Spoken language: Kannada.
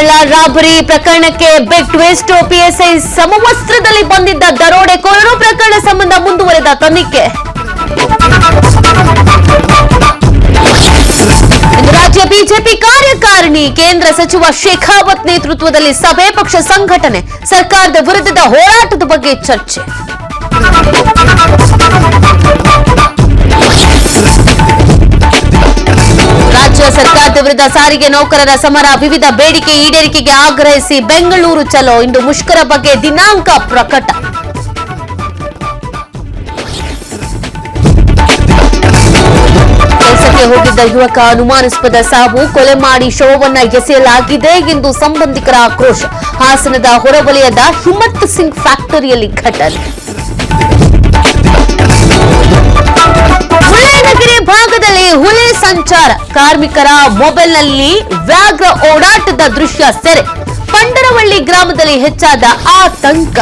ಕೇರಳ ರಾಬರಿ ಪ್ರಕರಣಕ್ಕೆ ಬಿಗ್ ಟ್ವಿಸ್ಟ್. ಪಿಎಸ್ಐ ಸಮವಸ್ತ್ರದಲ್ಲಿ ಬಂದಿದ್ದ ದರೋಡೆಕೋರರು ಪ್ರಕರಣ ಸಂಬಂಧ ಮುಂದುವರೆದ ತನಿಖೆ. ರಾಜ್ಯ ಬಿಜೆಪಿ ಕಾರ್ಯಕಾರಿಣಿ ಕೇಂದ್ರ ಸಚಿವ ಶೇಖಾವತ್ ನೇತೃತ್ವದಲ್ಲಿ ಸಭೆ, ಪಕ್ಷ ಸಂಘಟನೆ, ಸರ್ಕಾರದ ವಿರುದ್ಧದ ಹೋರಾಟದ ಬಗ್ಗೆ ಚರ್ಚೆ. ರಾಜ್ಯ ಸರ್ಕಾರದ ವಿರುದ್ಧ ಸಾರಿಗೆ ನೌಕರರ ಸಮರ, ವಿವಿಧ ಬೇಡಿಕೆ ಈಡೇರಿಕೆಗೆ ಆಗ್ರಹಿಸಿ ಬೆಂಗಳೂರು ಚಲೋ. ಇಂದು ಮುಷ್ಕರ ಬಗ್ಗೆ ದಿನಾಂಕ ಪ್ರಕಟ. ಕೆಲಸಕ್ಕೆ ಹೋಗಿದ್ದ ಯುವಕ ಅನುಮಾನಾಸ್ಪದ ಸಾವು, ಕೊಲೆ ಮಾಡಿ ಶವವನ್ನ ಎಸೆಯಲಾಗಿದೆ ಎಂದು ಸಂಬಂಧಿಕರ ಆಕ್ರೋಶ. ಹಾಸನದ ಹೊರವಲಯದ ಹಿಮ್ಮತ್ ಸಿಂಗ್ ಫ್ಯಾಕ್ಟರಿಯಲ್ಲಿ ಘಟನೆ. ಮುಳ್ಳಯ್ಯನಗಿರಿ ಭಾಗದಲ್ಲಿ ಹುಲಿ ಸಂಚಾರ, ಕಾರ್ಮಿಕರ ಮೊಬೈಲ್ನಲ್ಲಿ ವ್ಯಾಘ್ರ ಓಡಾಟದ ದೃಶ್ಯ ಸೆರೆ. ಪಂಡರವಳ್ಳಿ ಗ್ರಾಮದಲ್ಲಿ ಹೆಚ್ಚಾದ ಆತಂಕ.